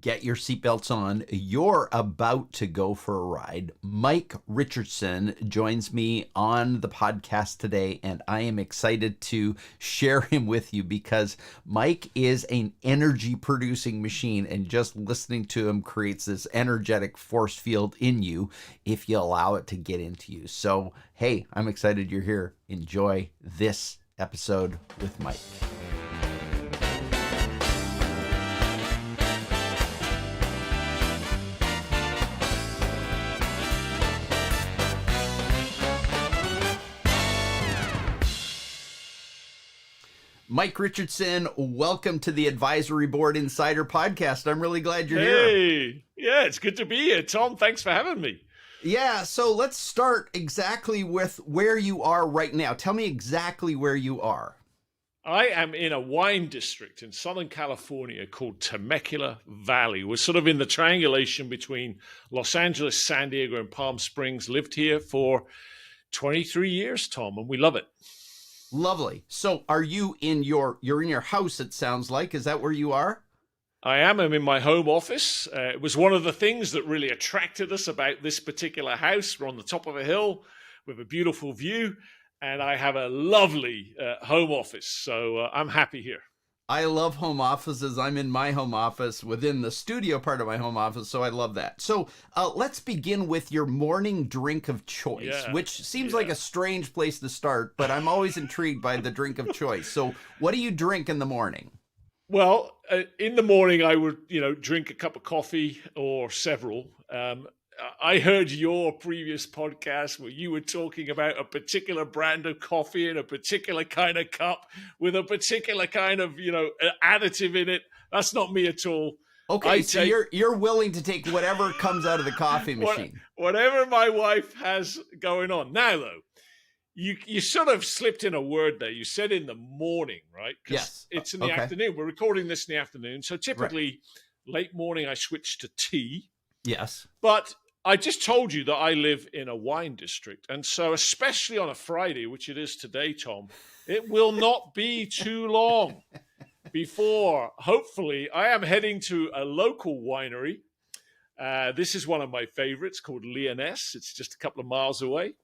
Get your seatbelts on. You're about to go for a ride. Mike Richardson joins me on the podcast today, and I am excited to share him with you because Mike is an energy-producing machine, and just listening to him creates this energetic force field in you if you allow it to get into you. So, hey, I'm excited you're here. Enjoy this episode with Mike. Mike Richardson, welcome to the Advisory Board Insider Podcast. I'm really glad you're here. Hey, yeah, it's good to be here, Tom. Thanks for having me. Yeah, so let's start exactly with where you are right now. Tell me exactly where you are. I am in a wine district in Southern California called Temecula Valley. We're sort of in the triangulation between Los Angeles, San Diego, and Palm Springs. Lived here for 23 years, Tom, and we love it. Lovely. So are you you're in your house, it sounds like. Is that where you are? I am. I'm in my home office. It was one of the things that really attracted us about this particular house. We're on the top of a hill with a beautiful view, and I have a lovely home office. So I'm happy here. I love home offices. I'm in my home office within the studio part of my home office, so I love that. So let's begin with your morning drink of choice, which seems like a strange place to start, but I'm always intrigued by the drink of choice. So what do you drink in the morning? Well, in the morning, I would, drink a cup of coffee or several. I heard your previous podcast where you were talking about a particular brand of coffee in a particular kind of cup with a particular kind of, additive in it. That's not me at all. Okay, so you're willing to take whatever comes out of the coffee machine. Whatever my wife has going on. Now, though, you sort of slipped in a word there. You said in the morning, right? Yes. It's in the afternoon. We're recording this in the afternoon. So typically, late morning, I switch to tea. Yes. But I just told you that I live in a wine district. And so especially on a Friday, which it is today, Tom, it will not be too long before, hopefully, I am heading to a local winery. This is one of my favorites called Leoness. It's just a couple of miles away.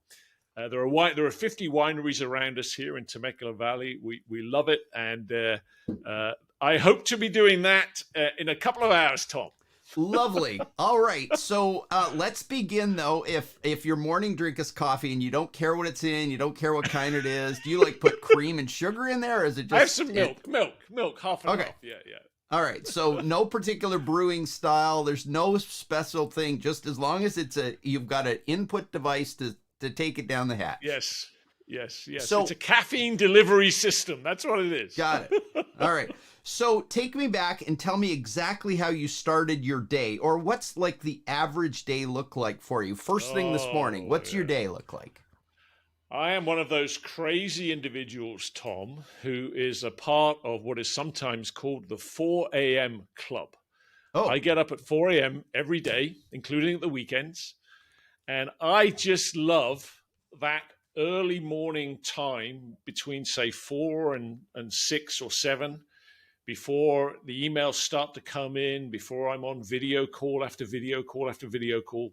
There are 50 wineries around us here in Temecula Valley. We love it. And I hope to be doing that in a couple of hours, Tom. Lovely. All right. So let's begin, though. If your morning drink is coffee and you don't care what it's in, you don't care what kind it is, do you put cream and sugar in there, or is it just... I have some milk, half and half. Yeah. All right. So no particular brewing style. There's no special thing. Just as long as you've got an input device to take it down the hatch. Yes. So, it's a caffeine delivery system. That's what it is. Got it. All right. So take me back and tell me exactly how you started your day, or what's like the average day look like for you. First thing this morning, what's your day look like? I am one of those crazy individuals, Tom, who is a part of what is sometimes called the 4 a.m. club. Oh. I get up at 4 a.m. every day, including at the weekends, and I just love that early morning time between, say, 4 and 6 or 7, before the emails start to come in, before I'm on video call after video call after video call.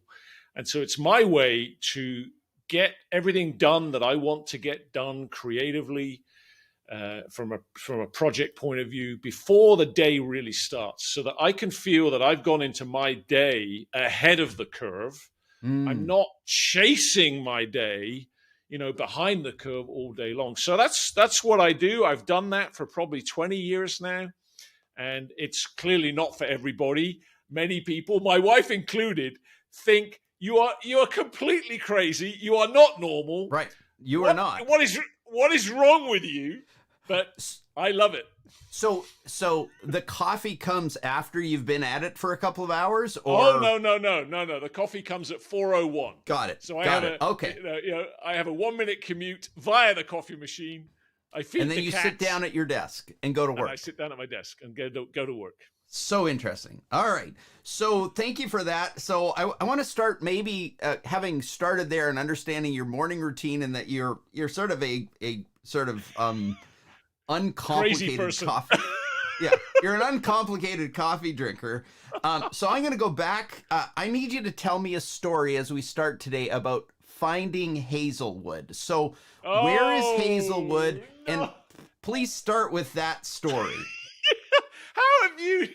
And so it's my way to get everything done that I want to get done creatively from a project point of view before the day really starts, so that I can feel that I've gone into my day ahead of the curve. I'm not chasing my day, behind the curve all day long. So that's what I do. I've done that for probably 20 years now, and it's clearly not for everybody. Many people, my wife included, think you are completely crazy. You are not normal. Right. You are not. What is wrong with you? But I love it. So the coffee comes after you've been at it for a couple of hours, or? Oh, no. The coffee comes at 4:01. Got it. So I have a 1-minute commute via the coffee machine. I feed and then the you cats, sit down at your desk and go to work. And I sit down at my desk and go to work. So interesting. All right. So thank you for that. So I want to start maybe having started there and understanding your morning routine, and that you're sort of a uncomplicated coffee. Yeah, you're an uncomplicated coffee drinker. So I'm going to go back. I need you to tell me a story as we start today about finding Hazelwood. So where is Oh Hazelwood? And no! please start with that story. How have you?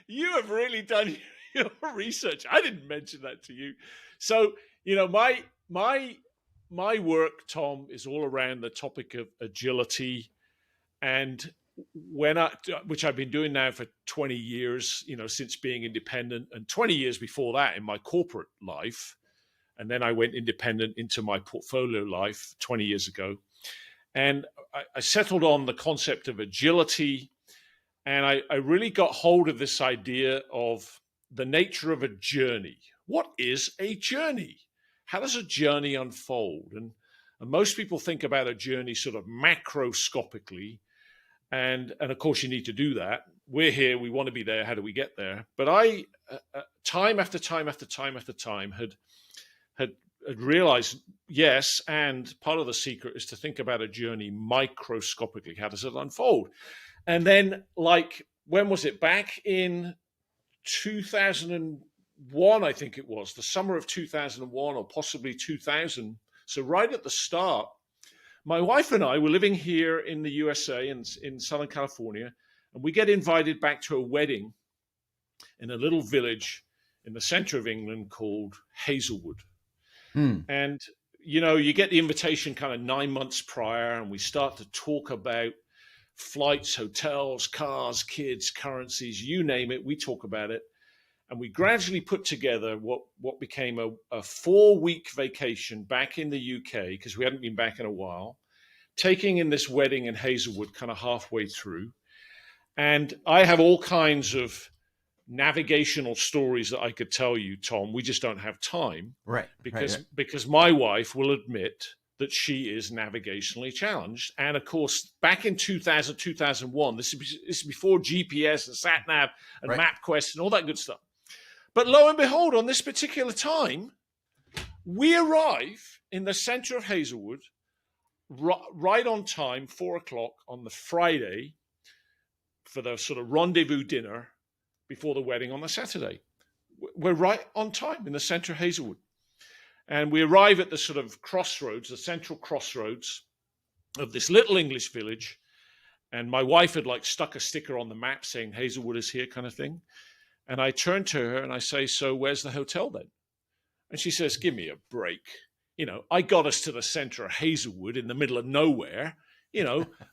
You have really done your research. I didn't mention that to you. So my work, Tom, is all around the topic of agility, and which I've been doing now for 20 years, since being independent, and 20 years before that in my corporate life. And then I went independent into my portfolio life 20 years ago. And I settled on the concept of agility. And I really got hold of this idea of the nature of a journey. What is a journey? How does a journey unfold? And most people think about a journey sort of macroscopically. And of course, you need to do that. We're here. We want to be there. How do we get there? But I, time after time after time after time, had realized, yes, and part of the secret is to think about a journey microscopically. How does it unfold? And then, like, when was it? Back in 2001, I think it was, the summer of 2001 or possibly 2000. So right at the start, my wife and I were living here in the USA, in Southern California, and we get invited back to a wedding in a little village in the center of England called Hazelwood. And, you get the invitation kind of 9 months prior, and we start to talk about flights, hotels, cars, kids, currencies, you name it. We talk about it. And we gradually put together what became a 4-week vacation back in the UK, because we hadn't been back in a while, taking in this wedding in Hazelwood kind of halfway through. And I have all kinds of navigational stories that I could tell you, Tom. We just don't have time. Right. Because my wife will admit that she is navigationally challenged. And of course, back in 2000, 2001, this is before GPS and sat-nav and MapQuest and all that good stuff. But lo and behold, on this particular time, we arrive in the center of Hazelwood right on time, 4:00 on the Friday, for the sort of rendezvous dinner before the wedding on the Saturday. We're right on time in the center of Hazelwood. And we arrive at the sort of crossroads, the central crossroads of this little English village. And my wife had stuck a sticker on the map saying Hazelwood is here, kind of thing. And I turn to her and I say, so where's the hotel then? And she says, give me a break. I got us to the center of Hazelwood in the middle of nowhere.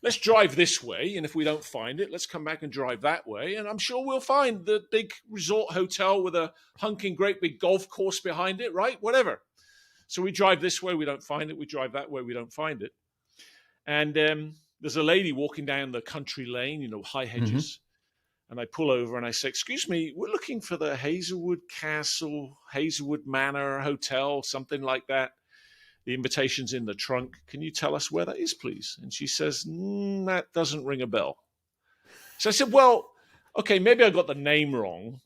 Let's drive this way. And if we don't find it, let's come back and drive that way. And I'm sure we'll find the big resort hotel with a hunking great big golf course behind it, right? Whatever. So we drive this way, we don't find it. We drive that way, we don't find it. And there's a lady walking down the country lane, high hedges. Mm-hmm. And I pull over and I say, excuse me, we're looking for the Hazelwood Castle, Hazelwood Manor Hotel, something like that. The invitation's in the trunk. Can you tell us where that is, please? And she says, that doesn't ring a bell. So I said, well, okay, maybe I got the name wrong,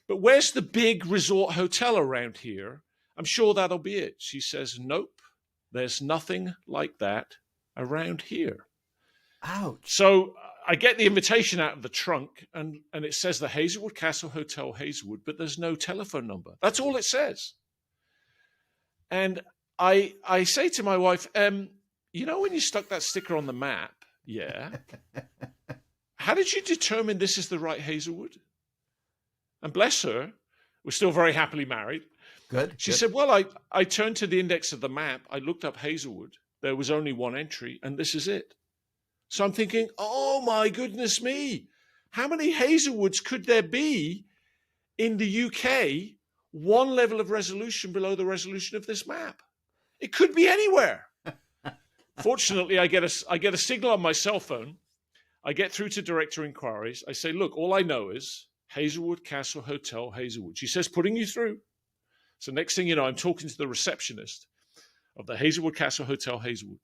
but where's the big resort hotel around here? I'm sure that'll be it. She says, nope, there's nothing like that around here. Ouch. So I get the invitation out of the trunk and it says the Hazelwood Castle Hotel, Hazelwood, but there's no telephone number. That's all it says. And I say to my wife, when you stuck that sticker on the map, yeah, how did you determine this is the right Hazelwood? And bless her, we're still very happily married. Good. She said, well, I turned to the index of the map. I looked up Hazelwood. There was only one entry, and this is it. So I'm thinking, oh, my goodness me. How many Hazelwoods could there be in the UK, one level of resolution below the resolution of this map? It could be anywhere. Fortunately, I get a signal on my cell phone. I get through to Director Inquiries. I say, look, all I know is Hazelwood Castle Hotel, Hazelwood. She says, putting you through. So next thing you know, I'm talking to the receptionist of the Hazelwood Castle Hotel, Hazelwood.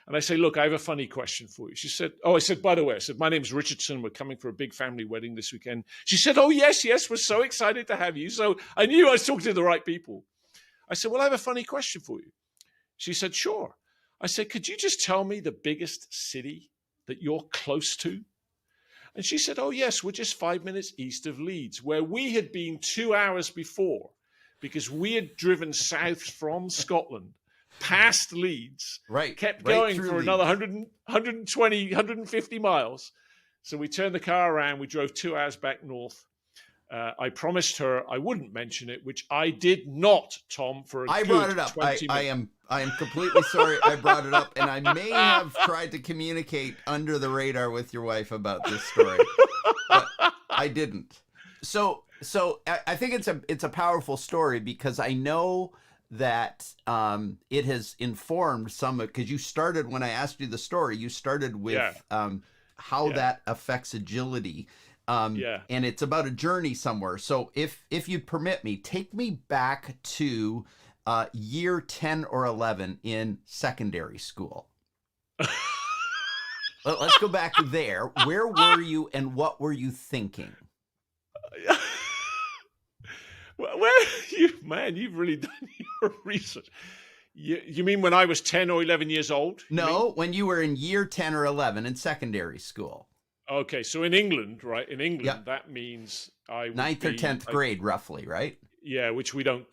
And I say, look, I have a funny question for you. She said, I said, by the way, my name's Richardson. We're coming for a big family wedding this weekend. She said, oh, yes, we're so excited to have you. So I knew I was talking to the right people. I said, well, I have a funny question for you. She said, sure. I said, could you just tell me the biggest city that you're close to? And she said, oh, yes, we're just 5 minutes east of Leeds, where we had been 2 hours before, because we had driven south from Scotland, past Leeds, Right. kept Right going through for Leeds. another 120, 150 miles. So we turned the car around. We drove 2 hours back north. I promised her I wouldn't mention it, which I did not, Tom, for a I good brought it up. 20 minutes. I am completely sorry I brought it up, and I may have tried to communicate under the radar with your wife about this story, but I didn't. So I think it's a powerful story, because I know that it has informed some, because you started, when I asked you the story, you started with how that affects agility. And it's about a journey somewhere. So if you'd permit me, take me back to year 10 or 11 in secondary school. Let's go back there. Where were you and what were you thinking? Well, you've really done your research. You mean when I was 10 or 11 years old? No, when you were in year 10 or 11 in secondary school. Okay, so in England, right? In England, that means I would ninth or 10th grade, roughly, right? Yeah, which we don't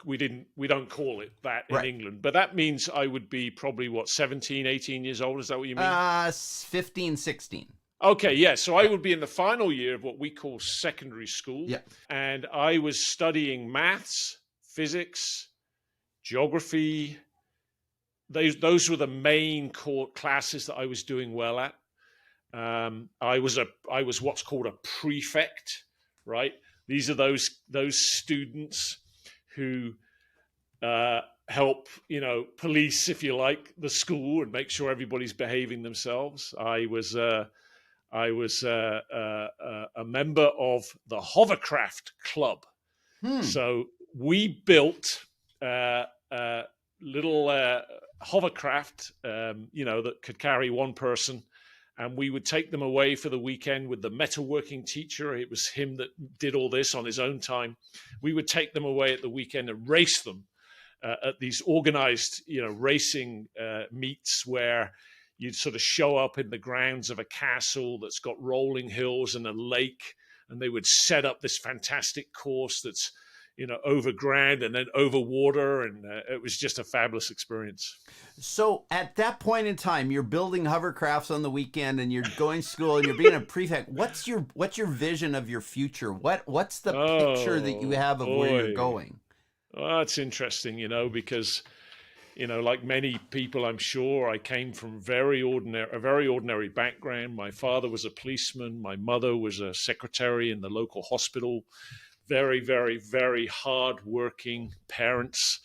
call it that in England. But that means I would be probably, 17, 18 years old? Is that what you mean? 15, 16. Okay, yeah. So I would be in the final year of what we call secondary school. Yeah. And I was studying maths, physics, geography. Those were the main core classes that I was doing well at. I was what's called a prefect, right? These are those students who help, police, if you like, the school and make sure everybody's behaving themselves. I was a member of the hovercraft club. So we built little hovercraft, that could carry one person. And we would take them away for the weekend with the metalworking teacher. It was him that did all this on his own time. We would take them away at the weekend and race them at these organized, racing meets where you'd sort of show up in the grounds of a castle that's got rolling hills and a lake. And they would set up this fantastic course that's, over ground and then over water. And it was just a fabulous experience. So at that point in time, you're building hovercrafts on the weekend and you're going to school and you're being a prefect. What's your vision of your future? What's the picture that you have of where you're going? Well, that's interesting, because, like many people, I'm sure I came from a very ordinary background. My father was a policeman. My mother was a secretary in the local hospital. Very, very, very hard-working parents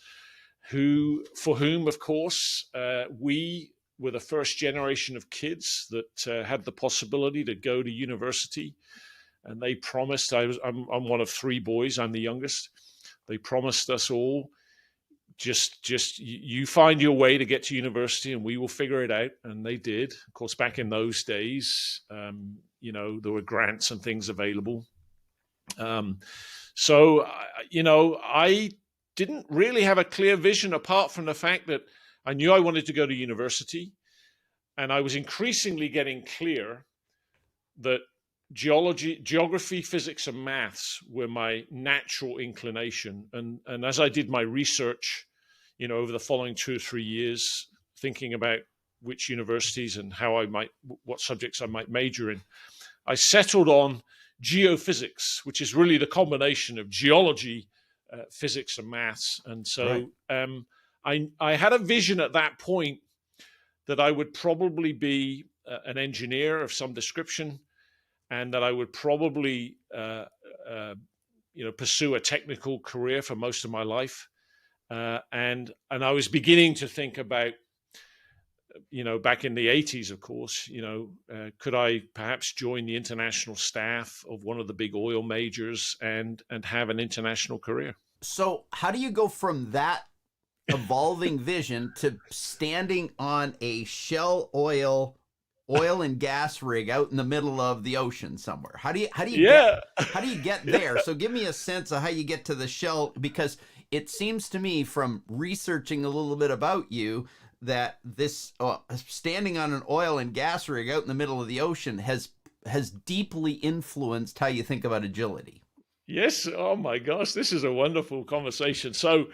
for whom, of course, we were the first generation of kids that had the possibility to go to university. And they promised, I'm one of three boys, I'm the youngest. They promised us all, just you find your way to get to university and we will figure it out. And they did. Of course, back in those days, there were grants and things available. So, I didn't really have a clear vision apart from the fact that I knew I wanted to go to university, and I was increasingly getting clear that geography, physics, and maths were my natural inclination. And as I did my research, over the following 2 or 3 years, thinking about which universities and what subjects I might major in, I settled on geophysics, which is really the combination of geology, physics, and maths. And so I had a vision at that point that I would probably be an engineer of some description, and that I would probably pursue a technical career for most of my life. And I was beginning to think about, back in the 80s, of course, could I perhaps join the international staff of one of the big oil majors and have an international career? So how do you go from that evolving vision to standing on a Shell oil and gas rig out in the middle of the ocean somewhere? How do you get there? So give me a sense of how you get to the Shell, because it seems to me from researching a little bit about you that this standing on an oil and gas rig out in the middle of the ocean has has deeply influenced how you think about agility. Yes. Oh my gosh, this is a wonderful conversation. So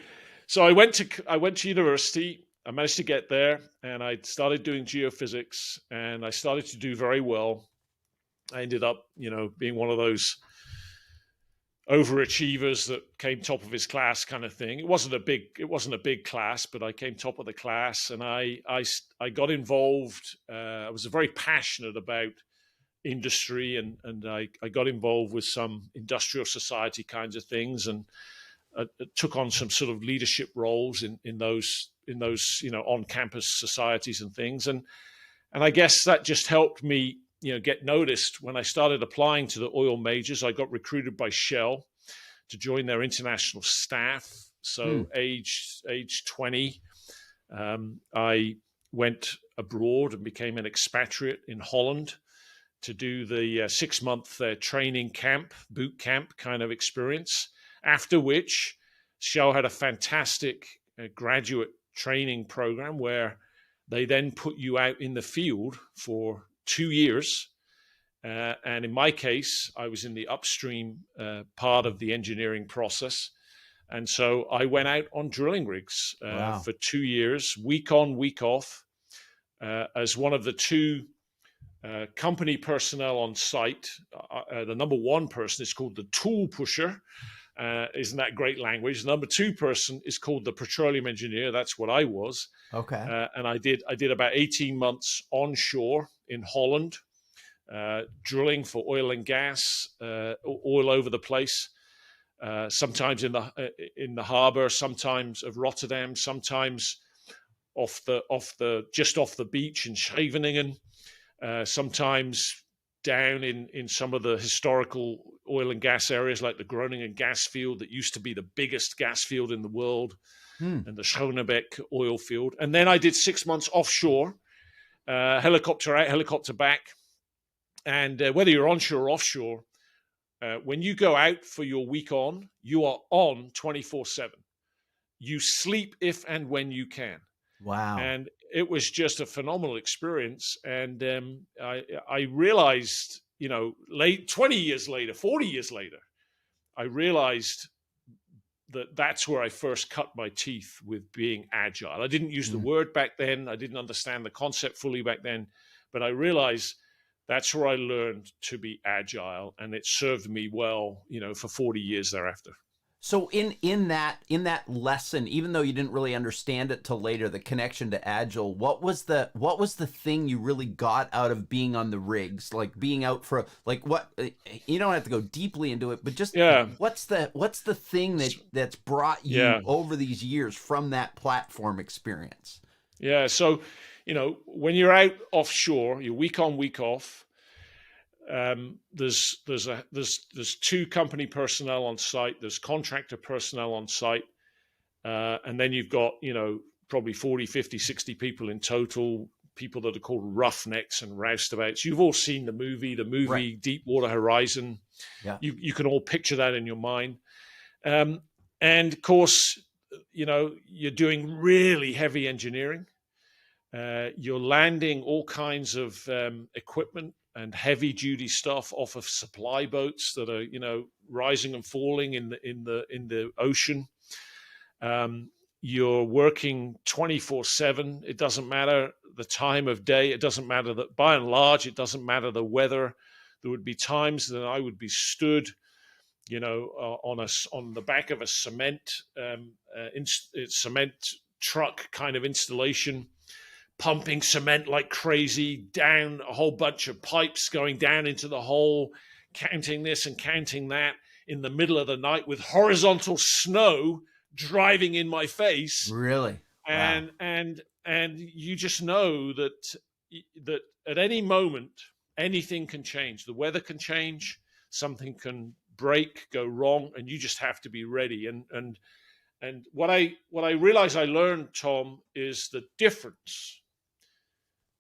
I went to university. I managed to get there, and I started doing geophysics, and I started to do very well. I ended up, being one of those overachievers that came top of his class, kind of thing. It wasn't a big class, but I came top of the class, and I got involved. I was very passionate about industry, and I got involved with some industrial society kinds of things, and took on some sort of leadership roles in those on campus societies and things, and I guess that just helped me get noticed. When I started applying to the oil majors, I got recruited by Shell to join their international staff. So age 20, I went abroad and became an expatriate in Holland to do the 6-month training camp, boot camp kind of experience, after which Shell had a fantastic graduate training program where they then put you out in the field for 2 years. And in my case, I was in the upstream part of the engineering process. And so I went out on drilling rigs for 2 years, week on, week off, as one of the two company personnel on site. The number one person is called the tool pusher. Isn't that great language? The number two person is called the petroleum engineer. That's what I was. Okay. And I did about 18 months onshore in Holland, drilling for oil and gas, all over the place. Sometimes in the harbor, sometimes of Rotterdam, sometimes just off the beach in Scheveningen. Sometimes down in some of the historical oil and gas areas, like the Groningen gas field that used to be the biggest gas field in the world, and the Schonebeck oil field. And then I did 6 months offshore, helicopter out, helicopter back. And whether you're onshore or offshore, when you go out for your week on, you are on 24/7. You sleep if and when you can. Wow. And it was just a phenomenal experience. And I realized, 20 years later, 40 years later, I realized that's where I first cut my teeth with being agile. I didn't use the word back then. I didn't understand the concept fully back then, but I realized that's where I learned to be agile, and it served me well, for 40 years thereafter. So in that lesson, even though you didn't really understand it till later, the connection to agile, what was the thing you really got out of being on the rigs, like being out for what? You don't have to go deeply into it, but just what's the thing that's brought you over these years from that platform experience? Yeah. So, when you're out offshore, you're week on, week off. There's two company personnel on site. There's contractor personnel on site, and then you've got probably 40, 50, 60 people in total. People that are called roughnecks and roustabouts. You've all seen the movie Right. Deepwater Horizon. Yeah. You can all picture that in your mind. And of course, you're doing really heavy engineering. You're landing all kinds of equipment and heavy duty stuff off of supply boats that are, rising and falling in the ocean. You're working 24/7. It doesn't matter the time of day. It doesn't matter that, by and large, it doesn't matter the weather. There would be times that I would be stood, on the back of a cement truck kind of installation, pumping cement like crazy down a whole bunch of pipes going down into the hole, counting this and counting that in the middle of the night with horizontal snow driving in my face. Really? And you just know that at any moment anything can change. The weather can change, something can break, go wrong, and you just have to be ready. And what I realized I learned, Tom, is the difference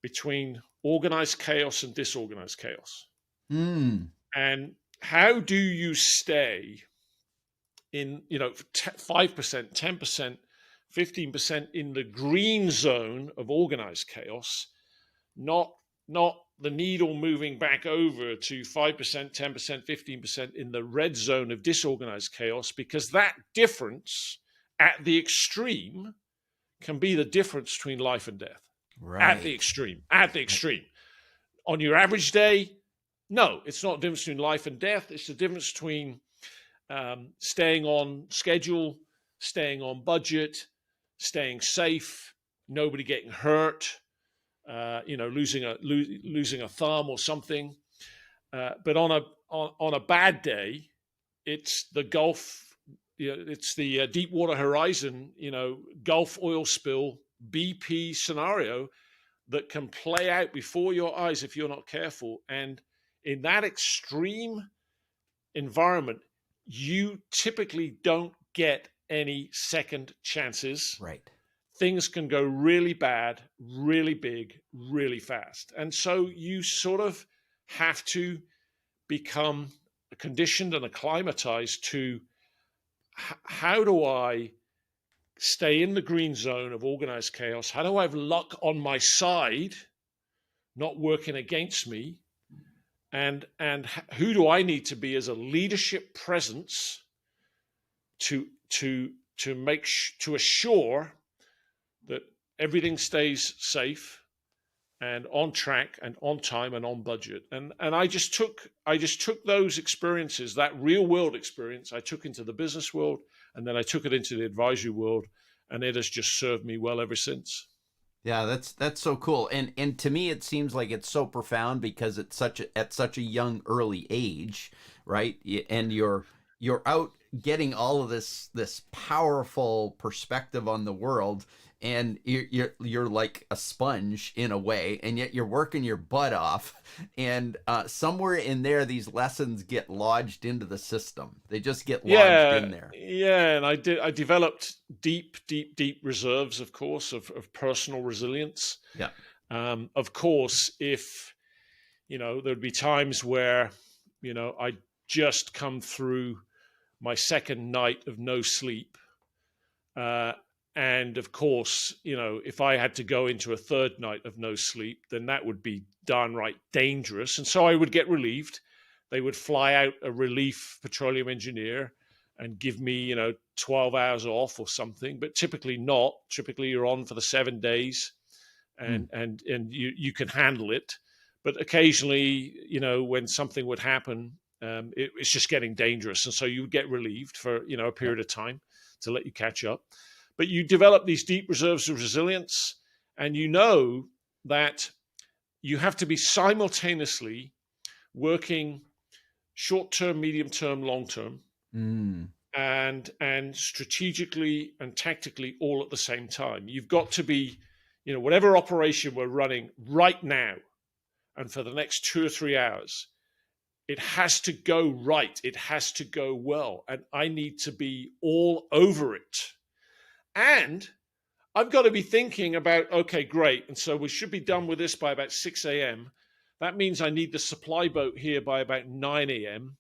between organized chaos and disorganized chaos. And how do you stay in 5%, 10%, 15% in the green zone of organized chaos, not the needle moving back over to 5%, 10%, 15% in the red zone of disorganized chaos, because that difference at the extreme can be the difference between life and death. Right. At the extreme. On your average day, no, it's not the difference between life and death. It's the difference between staying on schedule, staying on budget, staying safe, nobody getting hurt, losing a thumb or something. But on a bad day, it's the Gulf. It's the Deepwater Horizon, Gulf oil spill, BP scenario that can play out before your eyes if you're not careful. And in that extreme environment, you typically don't get any second chances. Right. Things can go really bad, really big, really fast. And so you sort of have to become conditioned and acclimatized to how do I stay in the green zone of organized chaos? How do I have luck on my side, not working against me? And who do I need to be as a leadership presence to assure that everything stays safe and on track and on time and on budget? And I just took those experiences, that real world experience, I took into the business world, and then I took it into the advisory world, and it has just served me well ever since. Yeah, that's so cool. And to me it seems like it's so profound because it's at such a young early age, right? And you're out getting all of this powerful perspective on the world, and you're like a sponge in a way, and yet you're working your butt off, and somewhere in there these lessons get lodged into the system. They just get lodged in there. Yeah, and I developed deep reserves, of course, of personal resilience. Yeah. Of course, if there'd be times where I just come through my second night of no sleep. And of course, if I had to go into a third night of no sleep, then that would be downright dangerous. And so I would get relieved. They would fly out a relief petroleum engineer and give me, 12 hours off or something, but typically not. Typically you're on for the 7 days and you can handle it. But occasionally, when something would happen, it's just getting dangerous. And so you would get relieved for, a period of time to let you catch up. But you develop these deep reserves of resilience, and you know that you have to be simultaneously working short-term, medium-term, long-term, and strategically and tactically all at the same time. You've got to be, whatever operation we're running right now, and for the next 2 or 3 hours, it has to go right. It has to go well. And I need to be all over it. And I've got to be thinking about, okay, great. And so we should be done with this by about 6 a.m. That means I need the supply boat here by about 9 a.m.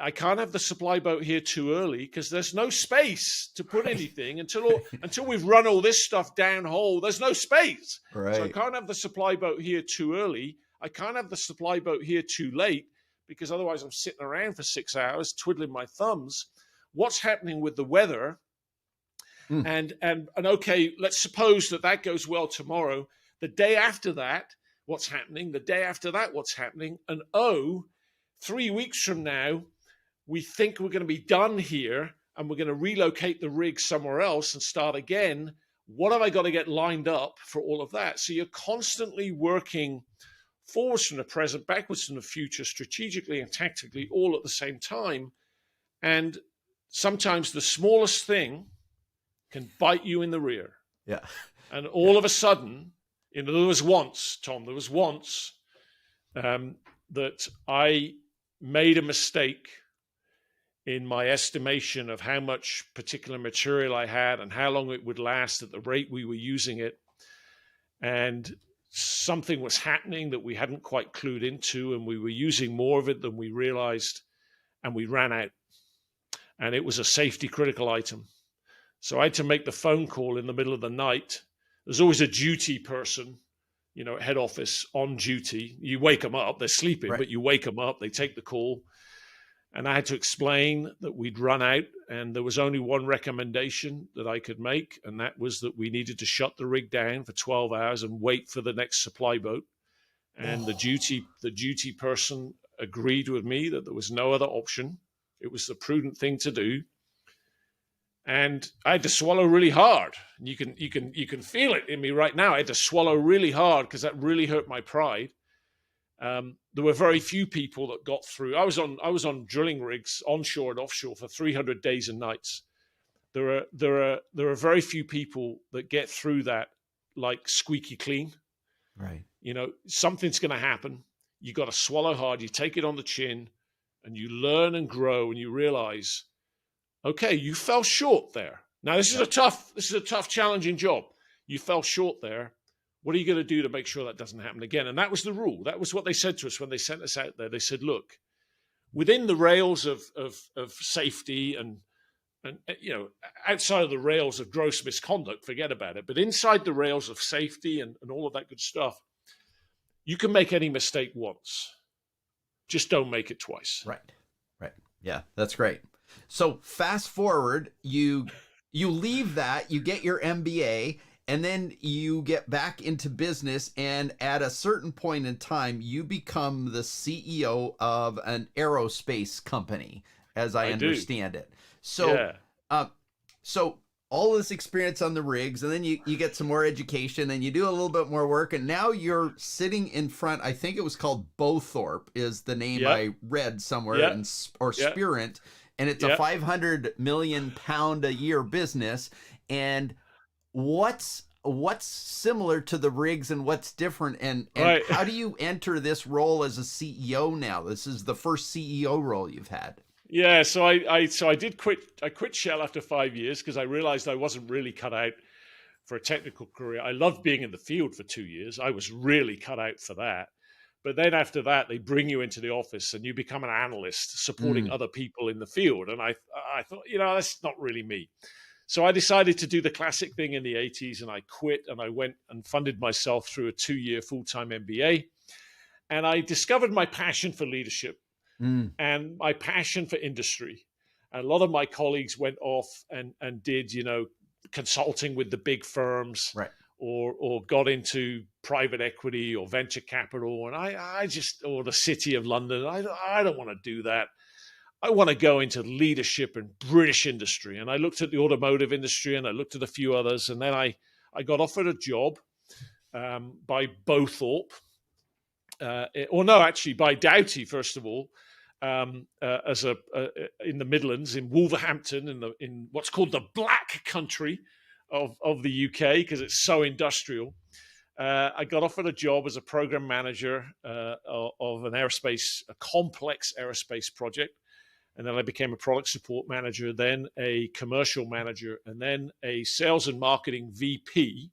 I can't have the supply boat here too early because there's no space to put anything until we've run all this stuff downhole. There's no space. Right. So I can't have the supply boat here too early. I can't have the supply boat here too late because otherwise I'm sitting around for 6 hours twiddling my thumbs. What's happening with the weather? And okay, let's suppose that goes well tomorrow. The day after that, what's happening? The day after that, what's happening? And 3 weeks from now, we think we're going to be done here and we're going to relocate the rig somewhere else and start again. What have I got to get lined up for all of that? So you're constantly working forwards from the present, backwards from the future, strategically and tactically, all at the same time. And sometimes the smallest thing can bite you in the rear. Yeah. And all of a sudden, there was once that I made a mistake in my estimation of how much particular material I had and how long it would last at the rate we were using it. And something was happening that we hadn't quite clued into, and we were using more of it than we realized, and we ran out. And it was a safety critical item. So I had to make the phone call in the middle of the night. There's always a duty person head office on duty. You wake them up, they're sleeping, Right. but you wake them up, they take the call. And I had to explain that we'd run out and there was only one recommendation that I could make. And that was that we needed to shut the rig down for 12 hours and wait for the next supply boat. And the duty person agreed with me that there was no other option. It was the prudent thing to do. And I had to swallow really hard. And you can feel it in me right now. I had to swallow really hard because that really hurt my pride. There were very few people that got through. I was on drilling rigs onshore and offshore for 300 days and nights. There are very few people that get through that like squeaky clean. Right. Something's going to happen. You got to swallow hard. You take it on the chin, and you learn and grow, and you realize, okay, you fell short there. Now this is a tough, challenging job. You fell short there. What are you going to do to make sure that doesn't happen again? And that was the rule. That was what they said to us when they sent us out there. They said, look, within the rails of safety and outside of the rails of gross misconduct, forget about it. But inside the rails of safety and all of that good stuff, you can make any mistake once. Just don't make it twice. Right. Yeah, that's great. So fast forward, you leave that, you get your MBA, and then you get back into business, and at a certain point in time, you become the CEO of an aerospace company, as I understand it. So, so all this experience on the rigs, and then you get some more education, and you do a little bit more work, and now you're sitting in front. I think it was called Bowthorpe is the name I read somewhere, or Spirant, and it's a 500 million pound a year business. And what's similar to the rigs and what's different, and how do you enter this role as a CEO now? This is the first CEO role you've had. Yeah, so I did quit. I quit Shell after 5 years because I realized I wasn't really cut out for a technical career. I loved being in the field for 2 years. I was really cut out for that. But then after that, they bring you into the office and you become an analyst supporting other people in the field. And I thought, that's not really me. So I decided to do the classic thing in the 80s, and I quit, and I went and funded myself through a 2-year full-time MBA. And I discovered my passion for leadership and my passion for industry. And a lot of my colleagues went off and did, consulting with the big firms, or got into private equity or venture capital. And or the City of London, I don't want to do that. I want to go into leadership in British industry. And I looked at the automotive industry, and I looked at a few others. And then I got offered a job by Bowthorpe, by Doughty, first of all, as in the Midlands, in Wolverhampton, in what's called the Black Country of the UK, because it's so industrial. I got offered a job as a program manager of a complex aerospace project. And then I became a product support manager, then a commercial manager, and then a sales and marketing VP.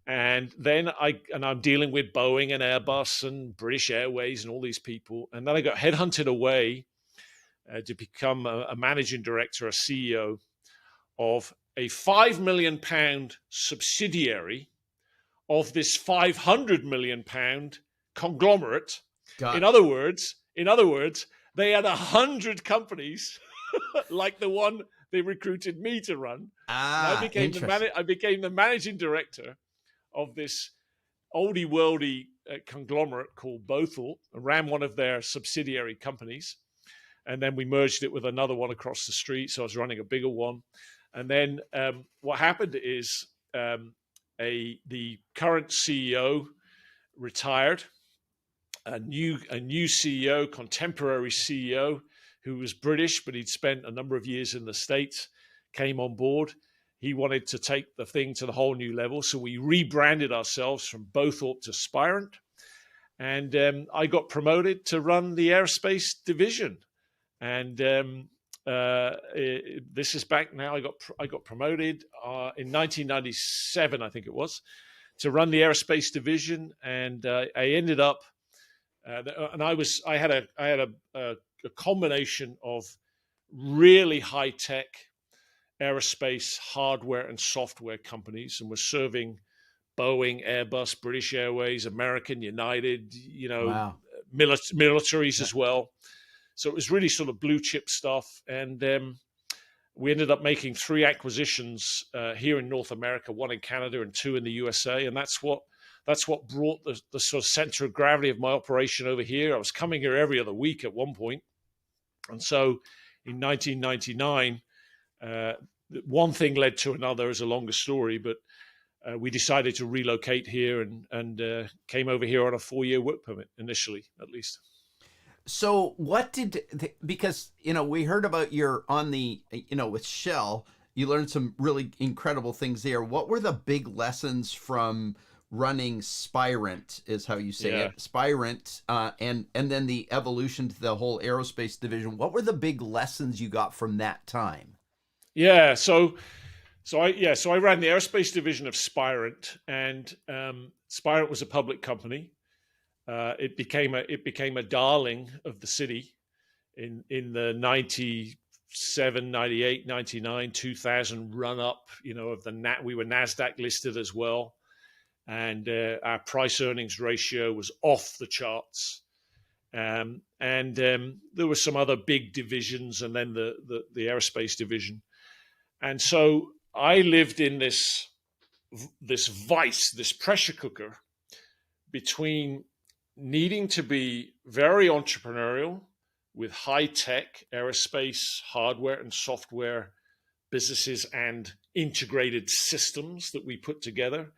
And then I'm dealing with Boeing and Airbus and British Airways and all these people. And then I got headhunted away to become a managing director, a CEO of a £5 million subsidiary of this £500 million conglomerate. In other words, they had 100 companies like the one they recruited me to run. I became the managing director of this oldie worldy conglomerate called Bowthorpe, and ran one of their subsidiary companies. And then we merged it with another one across the street. So I was running a bigger one. And then what happened is the current CEO retired. A new CEO, contemporary CEO, who was British, but he'd spent a number of years in the States, came on board. He wanted to take the thing to the whole new level. So we rebranded ourselves from Bowthorpe to Spirant. And I got promoted to run the aerospace division. And this is back now. I got promoted in 1997, I think it was, to run the aerospace division. And I ended up, I had a combination of really high tech aerospace hardware and software companies, and was serving Boeing, Airbus, British Airways, American, United, Wow. militaries Yeah. as well. So it was really sort of blue chip stuff. And we ended up making 3 acquisitions here in North America, 1 in Canada and 2 in the USA. And that's what brought the sort of center of gravity of my operation over here. I was coming here every other week at one point. And so in 1999, one thing led to another. Is a longer story, but we decided to relocate here and came over here on a 4-year work permit initially, at least. So what because, we heard about your on the, with Shell, you learned some really incredible things there. What were the big lessons from running Spirent, is how you say it, Spirent, and then the evolution to the whole aerospace division? What were the big lessons you got from that time? Yeah. So I ran the aerospace division of Spirent, and Spirent was a public company. It became a darling of the city in the 97, 98, 99, 2000 run up. Of we were NASDAQ listed as well, and our price earnings ratio was off the charts. And there were some other big divisions, and then the aerospace division. And so I lived in this vice, this pressure cooker between needing to be very entrepreneurial with high-tech aerospace hardware and software businesses and integrated systems that we put together.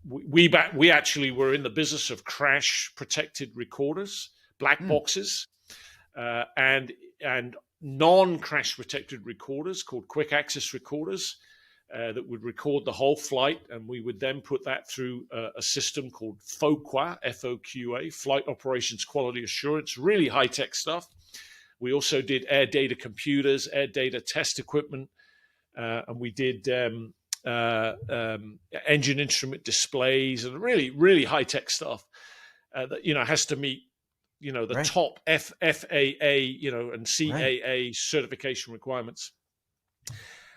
We actually were in the business of crash-protected recorders, black boxes, and non-crash protected recorders called quick access recorders that would record the whole flight, and we would then put that through a system called FOQA, F-O-Q-A, Flight Operations Quality Assurance, really high-tech stuff. We also did air data computers, air data test equipment, and we did engine instrument displays, and really, really high-tech stuff that has to meet the top FAA, and CAA certification requirements.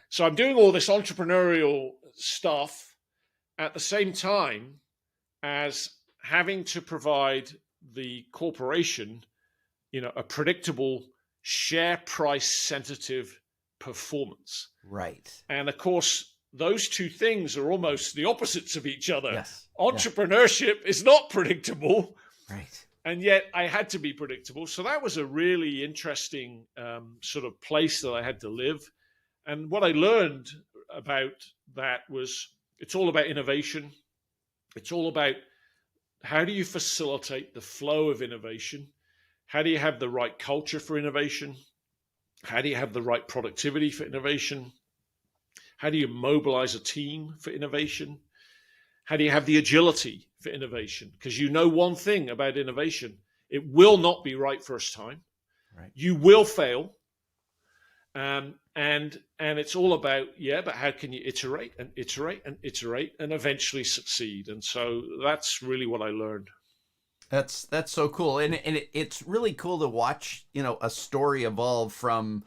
So I'm doing all this entrepreneurial stuff at the same time as having to provide the corporation, a predictable share price sensitive performance. Right. And of course, those two things are almost the opposites of each other. Yes. Entrepreneurship is not predictable. Right. And yet I had to be predictable. So that was a really interesting sort of place that I had to live. And what I learned about that was it's all about innovation. It's all about how do you facilitate the flow of innovation? How do you have the right culture for innovation? How do you have the right productivity for innovation? How do you mobilize a team for innovation? How do you have the agility for innovation? Because one thing about innovation, it will not be right first time. Right. You will fail. And it's all about, but how can you iterate and iterate and iterate and eventually succeed? And so that's really what I learned. That's so cool. And it's really cool to watch, a story evolve from,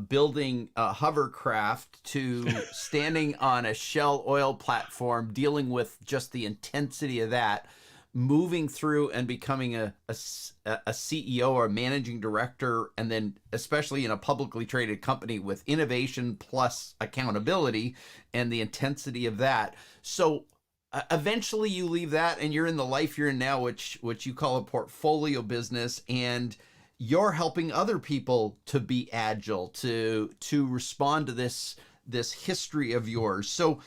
building a hovercraft to standing on a Shell oil platform, dealing with just the intensity of that, moving through and becoming a CEO or a managing director, and then especially in a publicly traded company with innovation plus accountability and the intensity of that. So eventually you leave that and you're in the life you're in now, which you call a portfolio business, and you're helping other people to be agile, to respond to this history of yours. So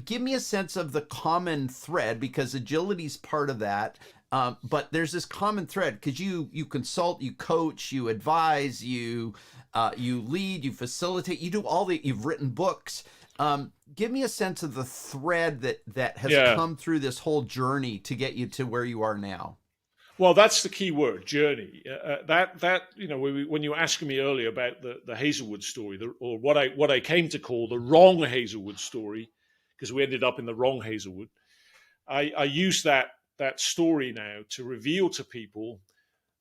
give me a sense of the common thread, because agility is part of that. But there's this common thread because you consult, you coach, you advise, you lead, you facilitate, you do you've written books. Give me a sense of the thread that has come through this whole journey to get you to where you are now. Well, that's the key word, journey. When you were asking me earlier about the Hazelwood story, or what I came to call the wrong Hazelwood story, because we ended up in the wrong Hazelwood, I use that story now to reveal to people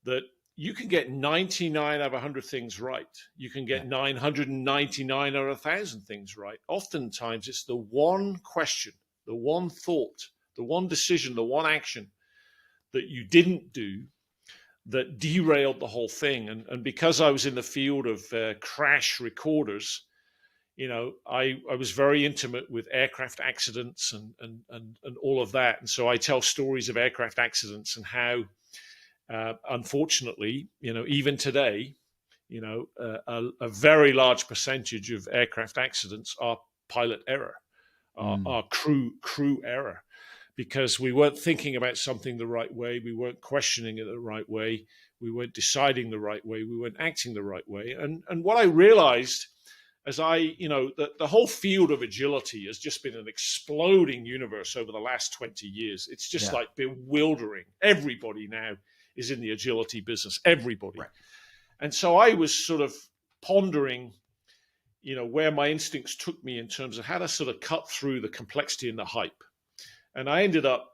that you can get 99 out of 100 things right. You can get 999 out of 1,000 things right. Oftentimes, it's the one question, the one thought, the one decision, the one action that you didn't do that derailed the whole thing. And because I was in the field of crash recorders, I was very intimate with aircraft accidents and all of that. And so I tell stories of aircraft accidents and how, unfortunately, even today, a very large percentage of aircraft accidents are pilot error, are crew error, because we weren't thinking about something the right way, we weren't questioning it the right way, we weren't deciding the right way, we weren't acting the right way. And what I realized as the whole field of agility has just been an exploding universe over the last 20 years. It's just like bewildering. Everybody now is in the agility business, everybody. Right. And so I was sort of pondering, where my instincts took me in terms of how to sort of cut through the complexity and the hype. And I ended up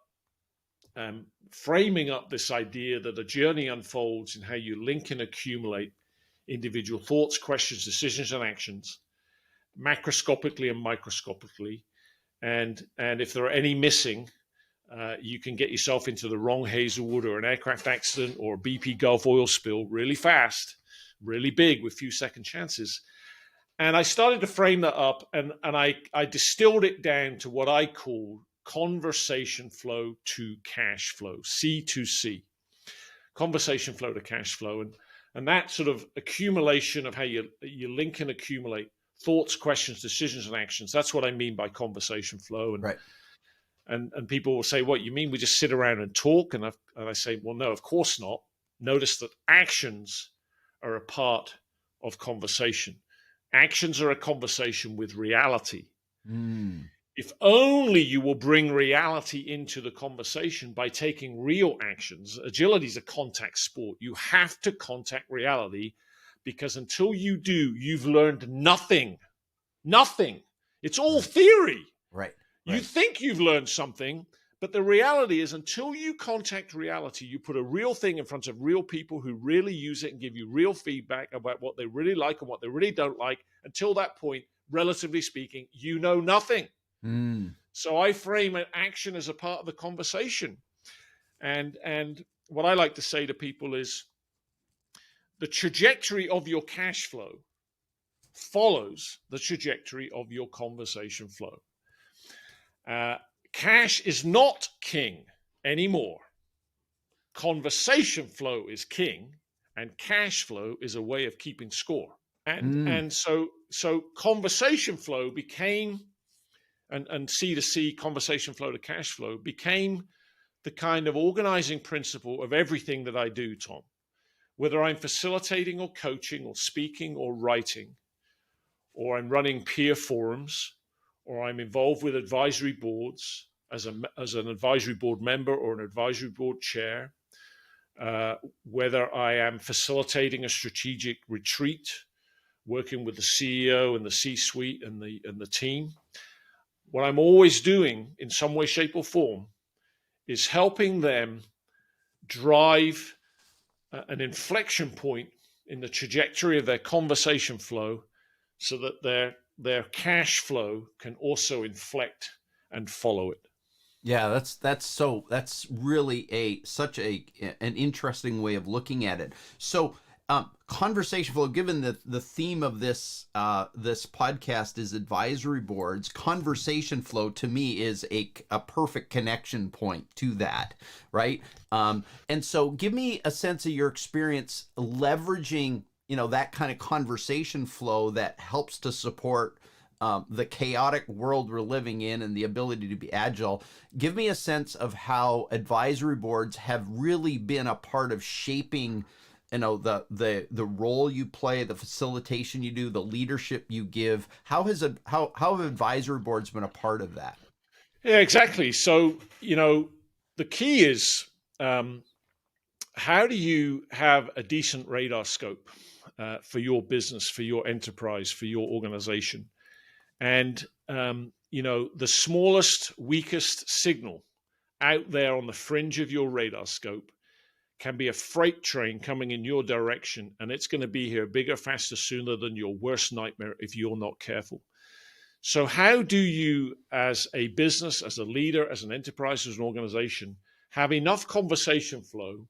framing up this idea that a journey unfolds in how you link and accumulate individual thoughts, questions, decisions, and actions, macroscopically and microscopically. And if there are any missing, you can get yourself into the wrong Hazelwood or an aircraft accident or a BP Gulf oil spill really fast, really big with few second chances. And I started to frame that up, and I distilled it down to what I call conversation flow to cash flow, C2C, conversation flow to cash flow. And that sort of accumulation of how you link and accumulate thoughts, questions, decisions, and actions. That's what I mean by conversation flow. And Right. And people will say, what, you mean we just sit around and talk? And I say, well, no, of course not. Notice that actions are a part of conversation. Actions are a conversation with reality. If only you will bring reality into the conversation by taking real actions. Agility is a contact sport. You have to contact reality, because until you do, you've learned nothing. Nothing. It's all theory. Right. You think you've learned something, but the reality is, until you contact reality, you put a real thing in front of real people who really use it and give you real feedback about what they really like and what they really don't like. Until that point, relatively speaking, you know nothing. So I frame an action as a part of the conversation. And what I like to say to people is, the trajectory of your cash flow follows the trajectory of your conversation flow. Cash is not king anymore. Conversation flow is king, and cash flow is a way of keeping score. And so conversation flow became, and C2C, conversation flow to cash flow, became the kind of organizing principle of everything that I do, Tom. Whether I'm facilitating or coaching or speaking or writing, or I'm running peer forums, or I'm involved with advisory boards as an advisory board member or an advisory board chair, whether I am facilitating a strategic retreat, working with the CEO and the C-suite and the team, what I'm always doing in some way, shape, or form is helping them drive an inflection point in the trajectory of their conversation flow, so that their cash flow can also inflect and follow it. Yeah, that's really such an interesting way of looking at it. So, conversation flow. Given the theme of this podcast is advisory boards, conversation flow to me is a perfect connection point to that, right? And so, give me a sense of your experience leveraging that kind of conversation flow that helps to support the chaotic world we're living in and the ability to be agile. Give me a sense of how advisory boards have really been a part of shaping, the role you play, the facilitation you do, the leadership you give. How have advisory boards been a part of that? Yeah, exactly. So, the key is, how do you have a decent radar scope for your business, for your enterprise, for your organization? And, the smallest, weakest signal out there on the fringe of your radar scope can be a freight train coming in your direction, and it's going to be here bigger, faster, sooner than your worst nightmare if you're not careful. So how do you, as a business, as a leader, as an enterprise, as an organization, have enough conversation flow